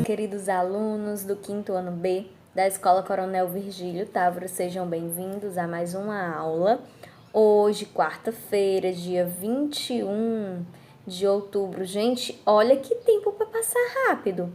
queridos alunos do 5º ano B da Escola Coronel Virgílio Távora, sejam bem-vindos a mais uma aula. Hoje, quarta-feira, dia 21 de outubro. Gente, olha que tempo para passar rápido.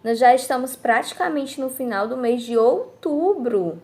Nós já estamos praticamente no final do mês de outubro.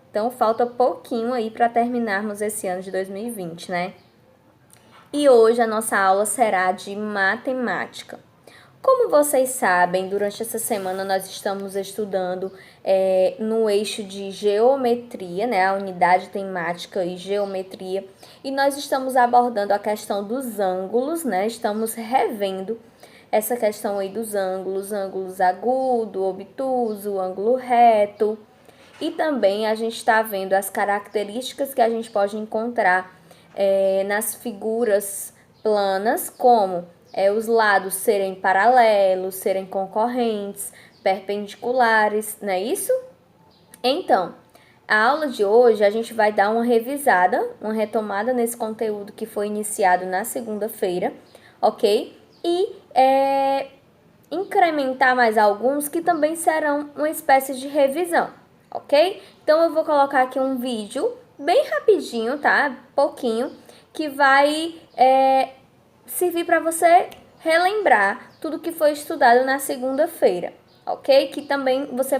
Então, falta pouquinho aí para terminarmos esse ano de 2020, né? E hoje a nossa aula será de matemática. Como vocês sabem, durante essa semana nós estamos estudando no eixo de geometria, né? A unidade temática e geometria. E nós estamos abordando a questão dos ângulos, né? Estamos revendo essa questão aí dos ângulos, ângulos agudo, obtuso, ângulo reto. E também a gente está vendo as características que a gente pode encontrar nas figuras planas, como os lados serem paralelos, serem concorrentes, perpendiculares, não é isso? Então, a aula de hoje a gente vai dar uma revisada, uma retomada nesse conteúdo que foi iniciado na segunda-feira, ok? E incrementar mais alguns que também serão uma espécie de revisão, ok? Então, eu vou colocar aqui um vídeo bem rapidinho, tá? Pouquinho, que vai servir para você relembrar tudo que foi estudado na segunda-feira, ok? Que também você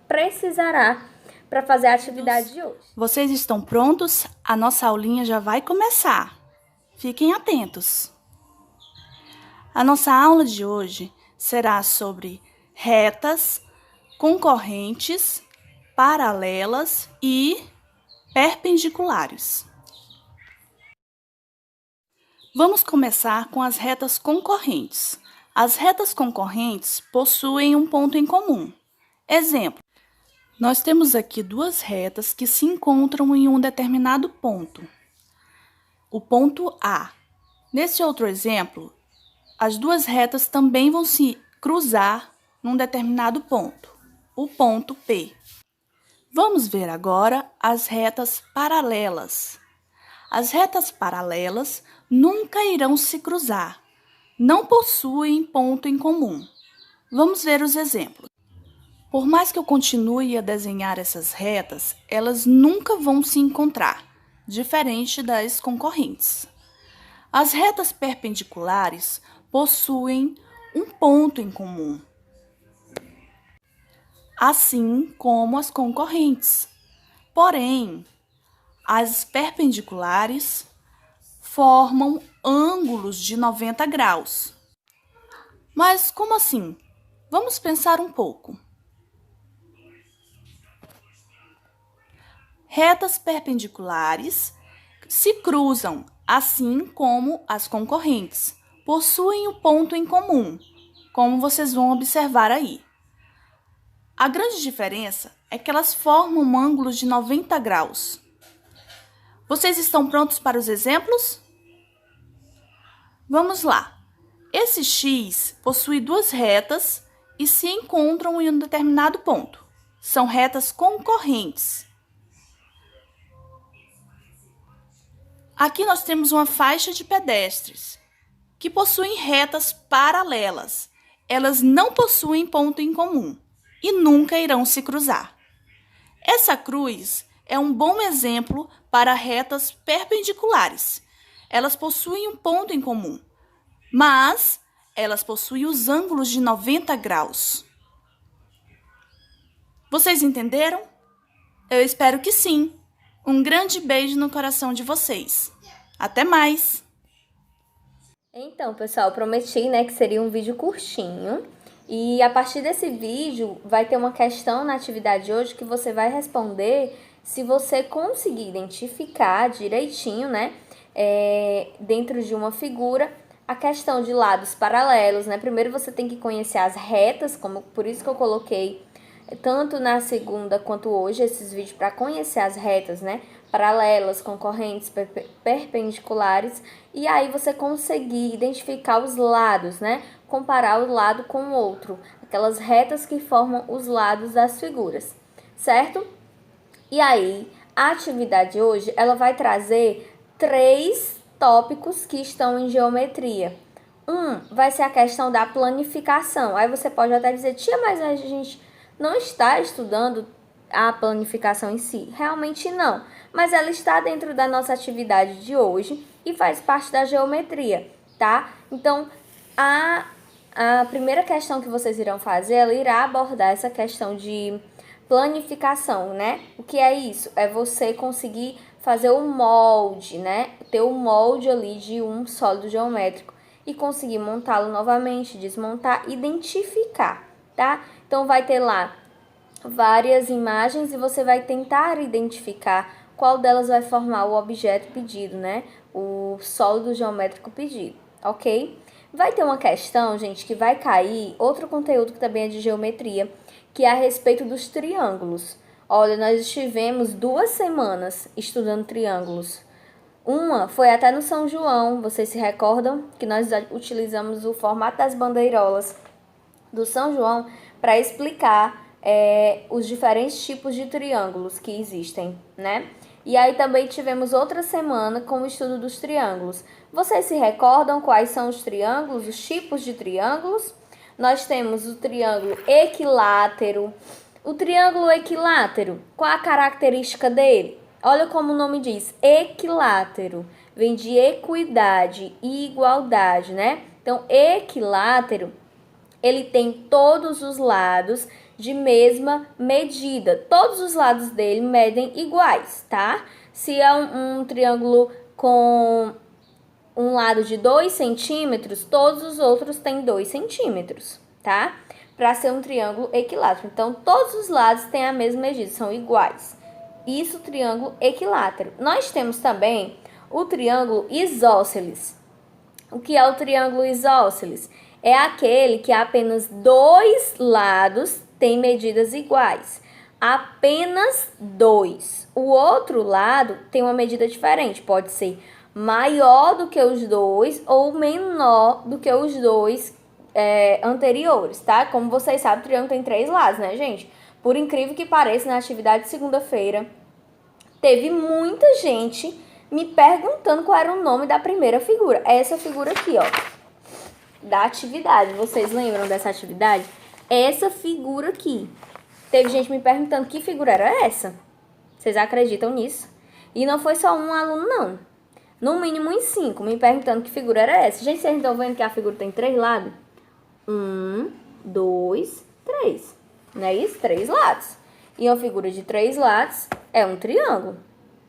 precisará para fazer a atividade de hoje. Vocês estão prontos? A nossa aulinha já vai começar. Fiquem atentos. A nossa aula de hoje será sobre retas, concorrentes, paralelas e perpendiculares. Vamos começar com as retas concorrentes. As retas concorrentes possuem um ponto em comum. Exemplo, nós temos aqui duas retas que se encontram em um determinado ponto. O ponto A. Nesse outro exemplo, as duas retas também vão se cruzar num determinado ponto, o ponto P. Vamos ver agora as retas paralelas. As retas paralelas nunca irão se cruzar, não possuem ponto em comum. Vamos ver os exemplos. Por mais que eu continue a desenhar essas retas, elas nunca vão se encontrar, diferente das concorrentes. As retas perpendiculares possuem um ponto em comum, assim como as concorrentes. Porém, as perpendiculares formam ângulos de 90 graus. Mas como assim? Vamos pensar um pouco. Retas perpendiculares se cruzam, assim como as concorrentes. Possuem o ponto em comum, como vocês vão observar aí. A grande diferença é que elas formam ângulos de 90 graus. Vocês estão prontos para os exemplos? Vamos lá. Esse X possui duas retas e se encontram em um determinado ponto. São retas concorrentes. Aqui nós temos uma faixa de pedestres, que possuem retas paralelas. Elas não possuem ponto em comum e nunca irão se cruzar. Essa cruz é um bom exemplo para retas perpendiculares. Elas possuem um ponto em comum, mas elas possuem os ângulos de 90 graus. Vocês entenderam? Eu espero que sim. Um grande beijo no coração de vocês. Até mais! Então, pessoal, eu prometi, né, que seria um vídeo curtinho. E a partir desse vídeo vai ter uma questão na atividade de hoje que você vai responder se você conseguir identificar direitinho, né, dentro de uma figura, a questão de lados paralelos, né? Primeiro você tem que conhecer as retas, como por isso que eu coloquei tanto na segunda quanto hoje esses vídeos para conhecer as retas, né? Paralelas, concorrentes, perpendiculares, e aí você conseguir identificar os lados, né? Comparar o lado com o outro, aquelas retas que formam os lados das figuras, certo? E aí, a atividade de hoje, ela vai trazer 3 tópicos que estão em geometria. vai ser a questão da planificação. Aí você pode até dizer, tia, mas a gente não está estudando a planificação em si. Realmente não, mas ela está dentro da nossa atividade de hoje e faz parte da geometria, tá? Então, a primeira questão que vocês irão fazer, ela irá abordar essa questão de planificação, né? O que é isso? É você conseguir fazer o molde, né? Ter o molde ali de um sólido geométrico e conseguir montá-lo novamente, desmontar, identificar, tá? Então, vai ter lá várias imagens e você vai tentar identificar qual delas vai formar o objeto pedido, né? O sólido geométrico pedido, ok? Vai ter uma questão, gente, que vai cair, outro conteúdo que também é de geometria, que é a respeito dos triângulos. Olha, nós estivemos 2 semanas estudando triângulos. Uma foi até no São João, vocês se recordam que nós utilizamos o formato das bandeirolas do São João para explicar os diferentes tipos de triângulos que existem, né? E aí também tivemos outra semana com o estudo dos triângulos. Vocês se recordam quais são os triângulos, os tipos de triângulos? Nós temos o triângulo equilátero. O triângulo equilátero, qual a característica dele? Olha como o nome diz, equilátero. Vem de equidade e igualdade, né? Então, equilátero, ele tem todos os lados de mesma medida. Todos os lados dele medem iguais, tá? Se é um triângulo com um lado de 2 centímetros, todos os outros têm 2 centímetros, tá? Para ser um triângulo equilátero. Então, todos os lados têm a mesma medida, são iguais. Isso, triângulo equilátero. Nós temos também o triângulo isósceles. O que é o triângulo isósceles? É aquele que apenas 2 lados têm medidas iguais. Apenas 2. O outro lado tem uma medida diferente. Pode ser maior do que os 2 ou menor do que os 2 anteriores, tá? Como vocês sabem, o triângulo tem 3 lados, né, gente? Por incrível que pareça, na atividade de segunda-feira, teve muita gente me perguntando qual era o nome da primeira figura. Essa figura aqui, ó, da atividade. Vocês lembram dessa atividade? Essa figura aqui. Teve gente me perguntando que figura era essa. Vocês acreditam nisso? E não foi só um aluno, não. No mínimo em 5, me perguntando que figura era essa. Gente, vocês estão vendo que a figura tem 3 lados? 1, 2, 3. Não é isso? 3 lados. E uma figura de 3 lados é um triângulo,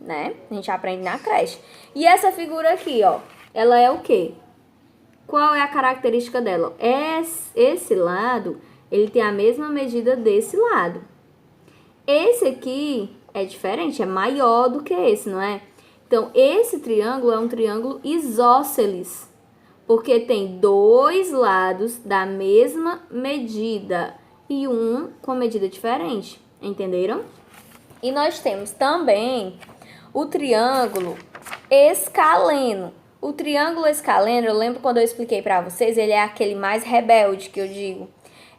né? A gente aprende na creche. E essa figura aqui, ó, ela é o quê? Qual é a característica dela? Esse lado, ele tem a mesma medida desse lado. Esse aqui é diferente, é maior do que esse, não é? Então, esse triângulo é um triângulo isósceles, porque tem 2 lados da mesma medida e um com medida diferente, entenderam? E nós temos também o triângulo escaleno. O triângulo escaleno, eu lembro quando eu expliquei para vocês, ele é aquele mais rebelde que eu digo.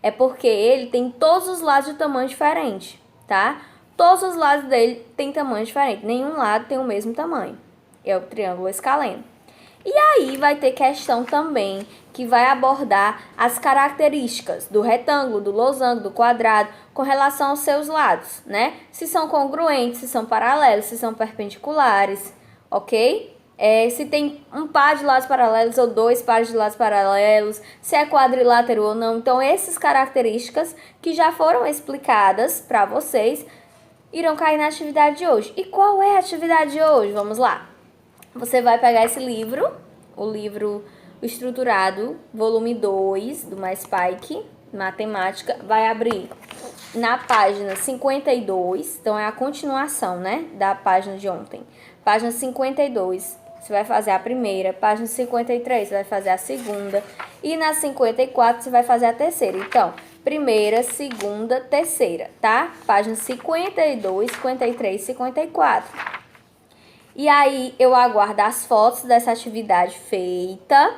É porque ele tem todos os lados de tamanho diferente, tá? Todos os lados dele têm tamanho diferente. Nenhum lado tem o mesmo tamanho. É o triângulo escaleno. E aí vai ter questão também que vai abordar as características do retângulo, do losango, do quadrado, com relação aos seus lados, né? Se são congruentes, se são paralelos, se são perpendiculares, ok? Se tem um par de lados paralelos ou 2 pares de lados paralelos, se é quadrilátero ou não. Então, essas características que já foram explicadas para vocês irão cair na atividade de hoje. E qual é a atividade de hoje? Vamos lá. Você vai pegar esse livro, o livro estruturado, volume 2, do MySpike, matemática, vai abrir na página 52, então é a continuação, né, da página de ontem. Página 52, você vai fazer a primeira, página 53, você vai fazer a segunda, e na 54 você vai fazer a terceira. Então, primeira, segunda, terceira, tá? Página 52, 53, 54. E aí, eu aguardo as fotos dessa atividade feita,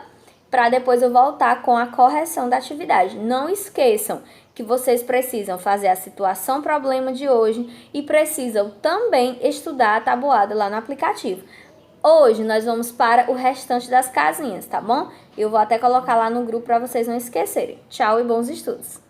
para depois eu voltar com a correção da atividade. Não esqueçam que vocês precisam fazer a situação problema de hoje e precisam também estudar a tabuada lá no aplicativo. Hoje nós vamos para o restante das casinhas, tá bom? Eu vou até colocar lá no grupo para vocês não esquecerem. Tchau e bons estudos!